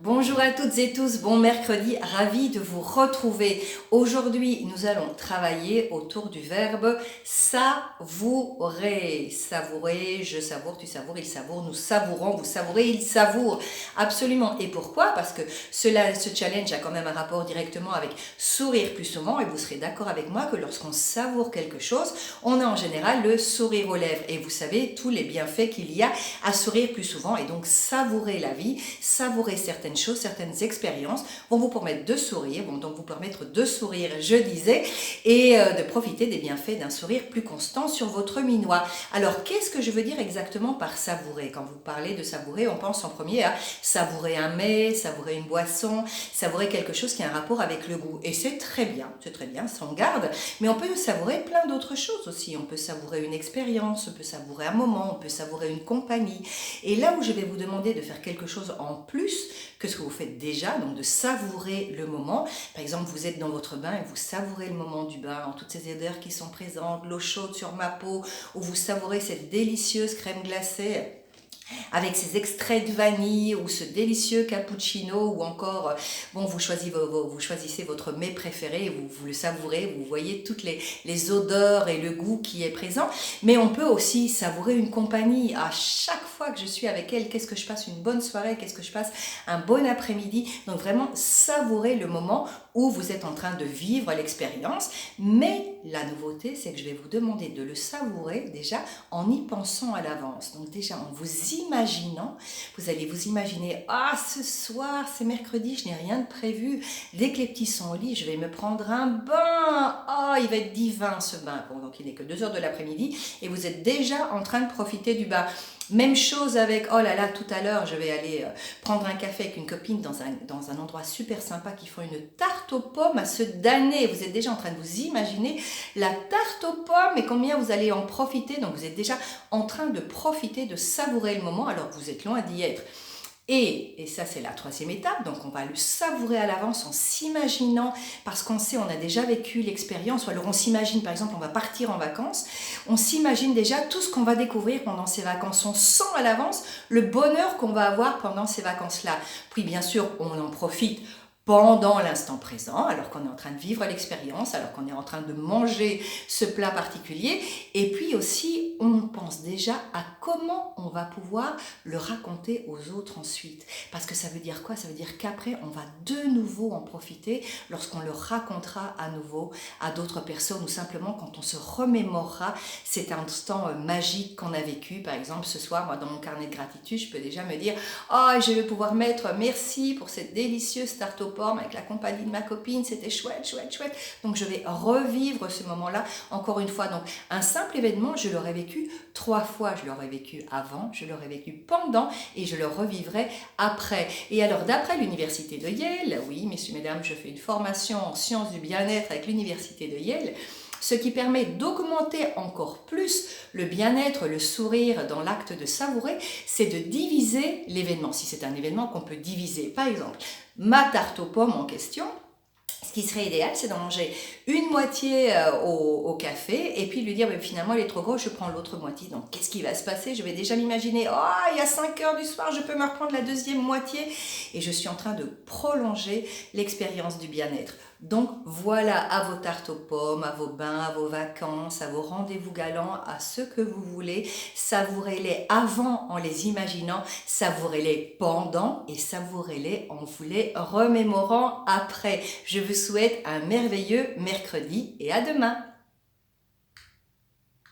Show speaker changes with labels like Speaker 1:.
Speaker 1: Bonjour à toutes et tous, bon mercredi, ravi de vous retrouver. Aujourd'hui, nous allons travailler autour du verbe savourer. Savourer, je savoure, tu savoures, il savoure, nous savourons, vous savourez, il savoure. Absolument. Et pourquoi? Parce que ce challenge a quand même un rapport directement avec sourire plus souvent et vous serez d'accord avec moi que lorsqu'on savoure quelque chose, on a en général le sourire aux lèvres. Et vous savez tous les bienfaits qu'il y a à sourire plus souvent et donc savourer la vie, savourer certaines choses, certaines expériences vont vous permettre de sourire, vont donc vous permettre de sourire, je disais, et de profiter des bienfaits d'un sourire plus constant sur votre minois. Alors, qu'est-ce que je veux dire exactement par savourer? Quand vous parlez de savourer, on pense en premier à savourer un mets, savourer une boisson, savourer quelque chose qui a un rapport avec le goût. Et c'est très bien, ça on garde, mais on peut savourer plein d'autres choses aussi. On peut savourer une expérience, on peut savourer un moment, on peut savourer une compagnie. Et là où je vais vous demander de faire quelque chose en plus que ce que vous faites déjà, donc de savourer le moment. Par exemple, vous êtes dans votre bain et vous savourez le moment du bain, en toutes ces odeurs qui sont présentes, l'eau chaude sur ma peau, ou vous savourez cette délicieuse crème glacée avec ces extraits de vanille ou ce délicieux cappuccino ou encore, vous choisissez votre mets préféré, vous le savourez, vous voyez toutes les odeurs et le goût qui est présent. Mais on peut aussi savourer une compagnie. À chaque fois que je suis avec elle, qu'est-ce que je passe une bonne soirée, qu'est-ce que je passe un bon après-midi. Donc vraiment savourer le moment où vous êtes en train de vivre l'expérience. Mais la nouveauté, c'est que je vais vous demander de le savourer déjà en y pensant à l'avance. Donc déjà en vous imaginant, vous allez vous imaginer, ce soir, c'est mercredi, je n'ai rien de prévu. Dès que les petits sont au lit, je vais me prendre un bain. Il va être divin ce bain. Bon, donc il n'est que 2 heures de l'après-midi et vous êtes déjà en train de profiter du bain. Même chose avec, oh là là, tout à l'heure, je vais aller prendre un café avec une copine dans un endroit super sympa qui font une tarte aux pommes à se damner. Vous êtes déjà en train de vous imaginer la tarte aux pommes et combien vous allez en profiter. Donc vous êtes déjà en train de profiter, de savourer le moment alors que vous êtes loin d'y être. Et ça, c'est la troisième étape. Donc, on va le savourer à l'avance en s'imaginant, parce qu'on sait, on a déjà vécu l'expérience. Ou alors, on s'imagine, par exemple, on va partir en vacances. On s'imagine déjà tout ce qu'on va découvrir pendant ces vacances. On sent à l'avance le bonheur qu'on va avoir pendant ces vacances-là. Puis, bien sûr, on en profite pendant l'instant présent, alors qu'on est en train de vivre l'expérience, alors qu'on est en train de manger ce plat particulier. Et puis aussi, on pense déjà à comment on va pouvoir le raconter aux autres ensuite. Parce que ça veut dire quoi? Ça veut dire qu'après, on va de nouveau en profiter lorsqu'on le racontera à nouveau à d'autres personnes ou simplement quand on se remémorera cet instant magique qu'on a vécu. Par exemple, ce soir, moi, dans mon carnet de gratitude, je peux déjà me dire « je vais pouvoir mettre merci pour cette délicieuse tarte aux pommes avec la compagnie de ma copine, c'était chouette, chouette, chouette. » Donc, je vais revivre ce moment-là encore une fois. Donc, un simple événement, je l'aurais vécu 3 fois. Je l'aurais vécu avant, je l'aurais vécu pendant et je le revivrai après. Et alors, d'après l'université de Yale, oui, messieurs, mesdames, je fais une formation en sciences du bien-être avec l'université de Yale, ce qui permet d'augmenter encore plus le bien-être, le sourire dans l'acte de savourer, c'est de diviser l'événement. Si c'est un événement qu'on peut diviser, par exemple, ma tarte aux pommes en question, ce qui serait idéal, c'est d'en manger une moitié au café et puis lui dire, finalement, elle est trop grosse, je prends l'autre moitié. Donc, qu'est-ce qui va se passer? Je vais déjà m'imaginer, il y a 5 heures du soir, je peux me reprendre la deuxième moitié. Et je suis en train de prolonger l'expérience du bien-être. Donc, voilà, à vos tartes aux pommes, à vos bains, à vos vacances, à vos rendez-vous galants, à ce que vous voulez. Savourez-les avant en les imaginant, savourez-les pendant et savourez-les en vous les remémorant après. Je vous souhaite un merveilleux mercredi et à demain.